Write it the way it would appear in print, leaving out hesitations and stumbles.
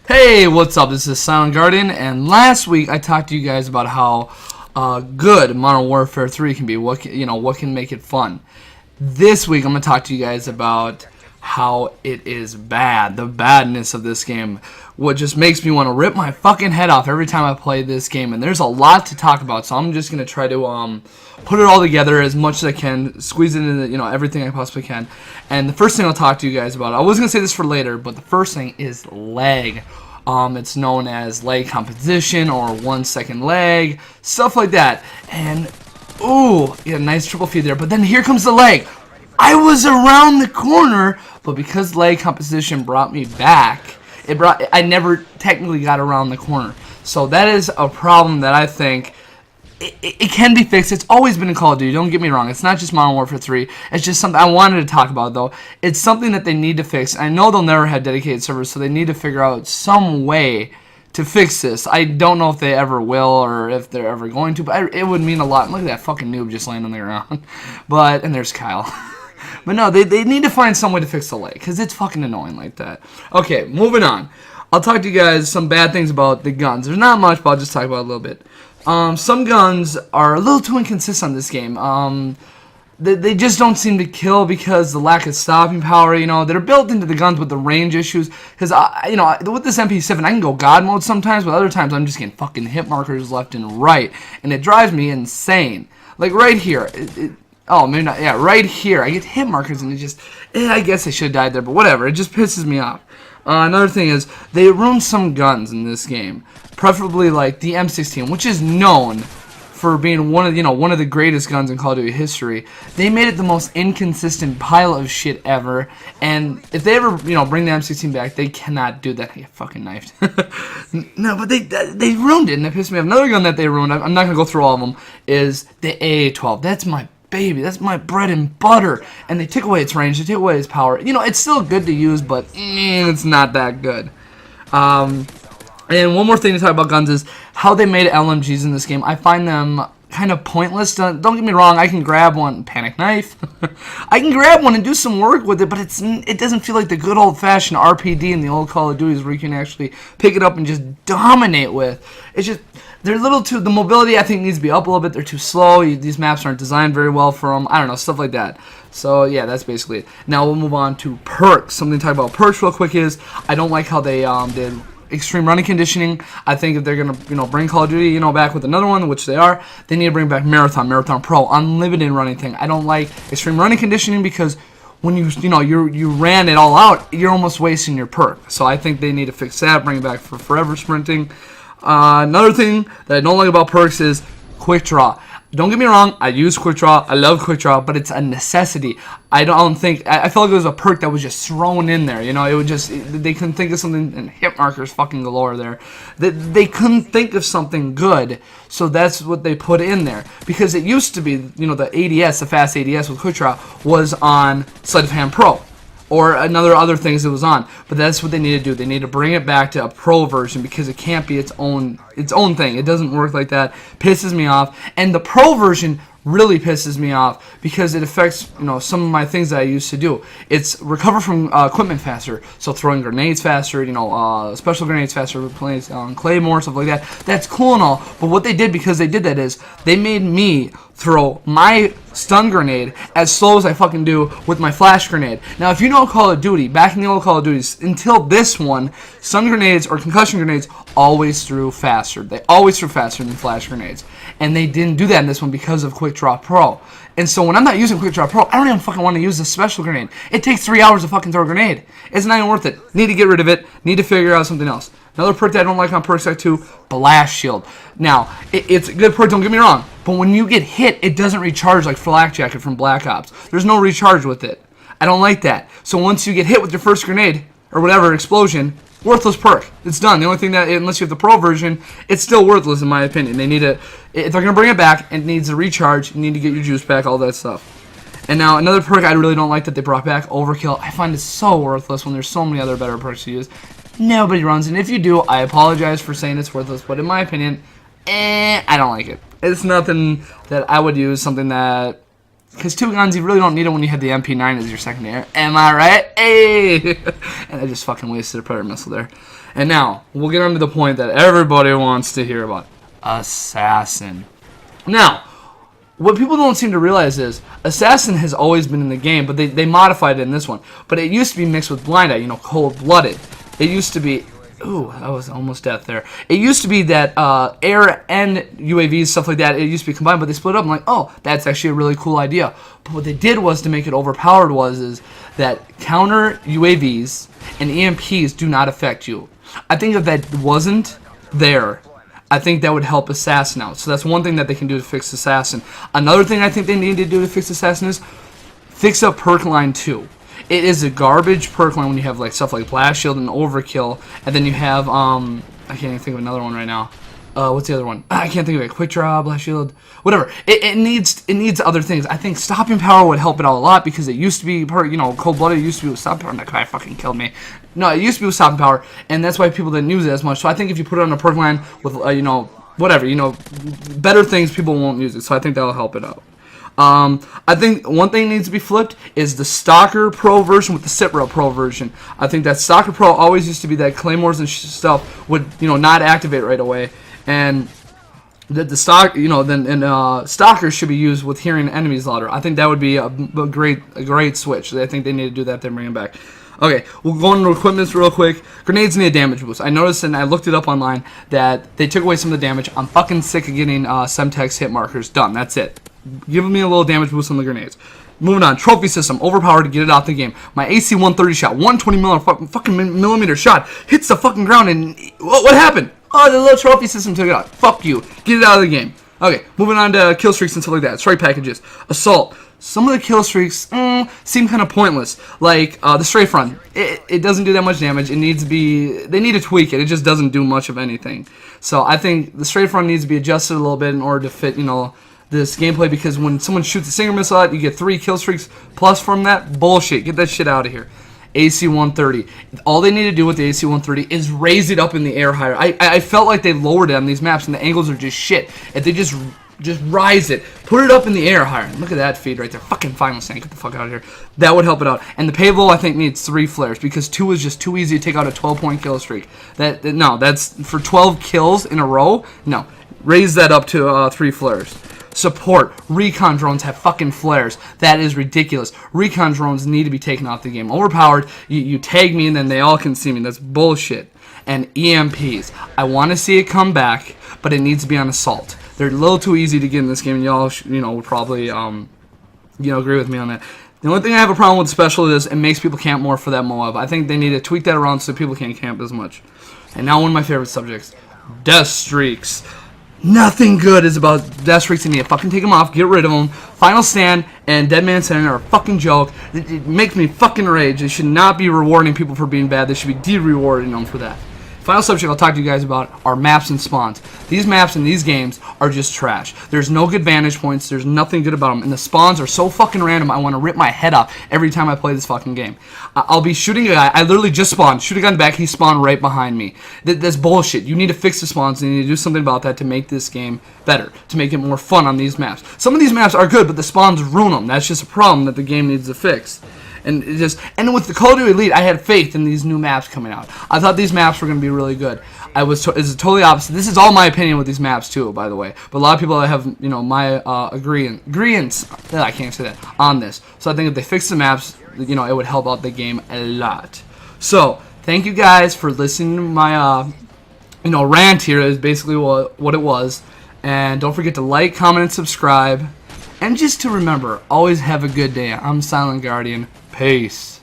Hey, what's up? This is Sylentguardian, and last week I talked to you guys about how good Modern Warfare 3 can be. What can make it fun. This week I'm gonna talk to you guys about how it is bad, the badness of this game. What just makes me want to rip my fucking head off every time I play this game. And there's a lot to talk about, so I'm just gonna try to put it all together as much as I can, squeeze it into everything I possibly can. And the first thing I'll talk to you guys about, I was gonna say this for later, but the first thing is lag. It's known as lag composition or 1 second lag, stuff like that. And ooh, yeah, nice triple feed there. But then here comes the lag. I was around the corner, but because lag composition brought me back, I never technically got around the corner. So that is a problem that I think it can be fixed. It's always been in Call of Duty, don't get me wrong. It's not just Modern Warfare 3. It's just something I wanted to talk about, though. It's something that they need to fix. I know they'll never have dedicated servers, so they need to figure out some way to fix this. I don't know if they ever will or if they're ever going to, but it would mean a lot. Look at that fucking noob just laying on the ground. And there's Kyle. But no, they need to find some way to fix the lag, because it's fucking annoying like that. Okay, moving on. I'll talk to you guys some bad things about the guns. There's not much, but I'll just talk about it a little bit. Some guns are a little too inconsistent in this game. They just don't seem to kill because the lack of stopping power. They're built into the guns with the range issues. Because with this MP7, I can go God mode sometimes, but other times I'm just getting fucking hit markers left and right, and it drives me insane. Like right here. Oh, maybe not. Yeah, right here. I get hit markers, and it just... I guess I should have died there, but whatever. It just pisses me off. Another thing is, they ruined some guns in this game. Preferably, like, the M16, which is known for being one of the greatest guns in Call of Duty history. They made it the most inconsistent pile of shit ever. And if they ever, bring the M16 back, they cannot do that. I get fucking knifed. No, but they ruined it, and it pissed me off. Another gun that they ruined, I'm not going to go through all of them, is the AA-12. That's my baby, that's my bread and butter. And they took away its range, they took away its power. It's still good to use, but it's not that good. And one more thing to talk about guns is how they made LMGs in this game. I find them kind of pointless. Don't get me wrong, I can grab one, panic knife. I can grab one and do some work with it, but it doesn't feel like the good old-fashioned RPD in the old Call of Duties where you can actually pick it up and just dominate with. It's just, they're a little too, the mobility I think needs to be up a little bit. They're too slow. These maps aren't designed very well for them. I don't know, stuff like that. So yeah, that's basically it. Now we'll move on to perks. Something to talk about perks real quick is, I don't like how they did extreme running conditioning. I think if they're gonna bring Call of Duty back with another one, which they are, they need to bring back Marathon Pro, unlimited running thing. I don't like extreme running conditioning because when you ran it all out, you're almost wasting your perk. So I think they need to fix that, bring it back for forever sprinting. Another thing that I don't like about perks is quick draw. Don't get me wrong, I use quick draw, I love quick draw, but it's a necessity. I felt like it was a perk that was just thrown in there. They couldn't think of something, and hit markers fucking galore there. They couldn't think of something good, so that's what they put in there. Because it used to be, the ADS, the fast ADS with quick draw, was on Sleight of Hand Pro. Or other things it was on, but that's what they need to do. They need to bring it back to a pro version because it can't be its own thing. It doesn't work like that. Pisses me off, and the pro version really pisses me off because it affects some of my things that I used to do. It's recover from equipment faster, so throwing grenades faster, special grenades faster, playing claymore, stuff like that. That's cool and all, but what they did because they did that is they made me throw my stun grenade as slow as I fucking do with my flash grenade. Now, if you know Call of Duty, back in the old Call of Duties, until this one, stun grenades or concussion grenades always threw faster. They always threw faster than flash grenades. And they didn't do that in this one because of Quick Draw Pro. And so when I'm not using Quick Draw Pro, I don't even fucking want to use the special grenade. It takes 3 hours to fucking throw a grenade. It's not even worth it. Need to get rid of it. Need to figure out something else. Another perk that I don't like on Perk Sec 2, Blast Shield. Now, it's a good perk, don't get me wrong, but when you get hit, it doesn't recharge like Flak Jacket from Black Ops. There's no recharge with it. I don't like that. So once you get hit with your first grenade, or whatever, explosion, worthless perk. It's done. The only thing that, unless you have the pro version, it's still worthless in my opinion. They need to, if they're going to bring it back, it needs a recharge, you need to get your juice back, all that stuff. And now, another perk I really don't like that they brought back, Overkill. I find it so worthless when there's so many other better perks to use. Nobody runs, and if you do, I apologize for saying it's worthless, but in my opinion, I don't like it. It's nothing that I would use, something that Because 2 guns, you really don't need it when you have the MP9 as your secondary. Am I right? Hey! And I just fucking wasted a predator missile there. And now, we'll get on to the point that everybody wants to hear about. Assassin. Now, what people don't seem to realize is, Assassin has always been in the game, but they modified it in this one. But it used to be mixed with Blind Eye, you know, cold-blooded. It used to be... Ooh, that was almost death there. It used to be that air and UAVs, stuff like that, it used to be combined, but they split up. I'm like, oh, that's actually a really cool idea. But what they did was, to make it overpowered, is that counter UAVs and EMPs do not affect you. I think if that wasn't there, I think that would help Assassin out. So that's one thing that they can do to fix Assassin. Another thing I think they need to do to fix Assassin is fix up perk line 2. It is a garbage perk line when you have like stuff like Blast Shield and Overkill, and then you have I can't even think of another one right now. What's the other one? I can't think of it. Quick Draw, Blast Shield, whatever. It needs other things. I think Stopping Power would help it out a lot, because it used to be Cold Blooded. It used to be with Stopping Power. That guy fucking killed me. No, it used to be with Stopping Power, and that's why people didn't use it as much. So I think if you put it on a perk line with whatever, better things, people won't use it. So I think that'll help it out. I think one thing needs to be flipped is the Stalker Pro version with the Citro Pro version. I think that Stalker Pro always used to be that Claymores and stuff would, not activate right away, and that the Stalkers should be used with hearing enemies louder. I think that would be a great switch. I think they need to do that, then bring it back. Okay, we'll go into equipment real quick. Grenades need a damage boost. I noticed, and I looked it up online, that they took away some of the damage. I'm fucking sick of getting Semtex hit markers. Done. That's it. Give me a little damage boost on the grenades. Moving on. Trophy system. Overpowered to get it out the game. My AC-130 shot. 120 millimeter shot. Hits the fucking ground, and what happened? Oh, the little trophy system took it out. Fuck you. Get it out of the game. Okay, moving on to kill streaks and stuff like that. Strike packages. Assault. Some of the kill streaks seem kind of pointless. Like the strafe run. It doesn't do that much damage. They need to tweak it. It just doesn't do much of anything. So I think the strafe run needs to be adjusted a little bit in order to fit, this gameplay, because when someone shoots a single missile out, you get 3 kill streaks plus from that. Bullshit. Get that shit out of here. AC-130. All they need to do with the AC-130 is raise it up in the air higher. I felt like they lowered it on these maps, and the angles are just shit. If they just rise it, put it up in the air higher. Look at that feed right there. Fucking Final Stand. Get the fuck out of here. That would help it out. And the payload, I think, needs 3 flares, because 2 is just too easy to take out a 12-point kill streak. No, that's for 12 kills in a row. No, raise that up to 3 flares. Support. Recon drones have fucking flares. That is ridiculous. Recon drones need to be taken off the game. Overpowered. You tag me and then they all can see me. That's bullshit. And EMPs. I want to see it come back, but it needs to be on assault. They're a little too easy to get in this game, and y'all, would probably, agree with me on that. The only thing I have a problem with special is it makes people camp more for that Moab. I think they need to tweak that around so people can't camp as much. And now one of my favorite subjects. Death streaks. Nothing good is about death streaks. You need to fucking take them off, get rid of them. Final Stand and Dead Man Center are a fucking joke. It makes me fucking rage. They should not be rewarding people for being bad. They should be de-rewarding them for that. Final subject I'll talk to you guys about are maps and spawns. These maps in these games are just trash. There's no good vantage points. There's nothing good about them. And the spawns are so fucking random, I want to rip my head off every time I play this fucking game. I'll be shooting a guy. I literally just spawned. Shoot a guy in the back. He spawned right behind me. That's bullshit. You need to fix the spawns. You need to do something about that to make this game better, to make it more fun on these maps. Some of these maps are good, but the spawns ruin them. That's just a problem that the game needs to fix. And with the Call of Duty Elite, I had faith in these new maps coming out. I thought these maps were going to be really good. It's totally opposite. This is all my opinion with these maps too, by the way. But a lot of people have, my agreements. I can't say that on this. So I think if they fix the maps, it would help out the game a lot. So thank you guys for listening to my, rant here. Is basically what it was. And don't forget to like, comment, and subscribe. And just to remember, always have a good day. I'm Silent Guardian. Peace.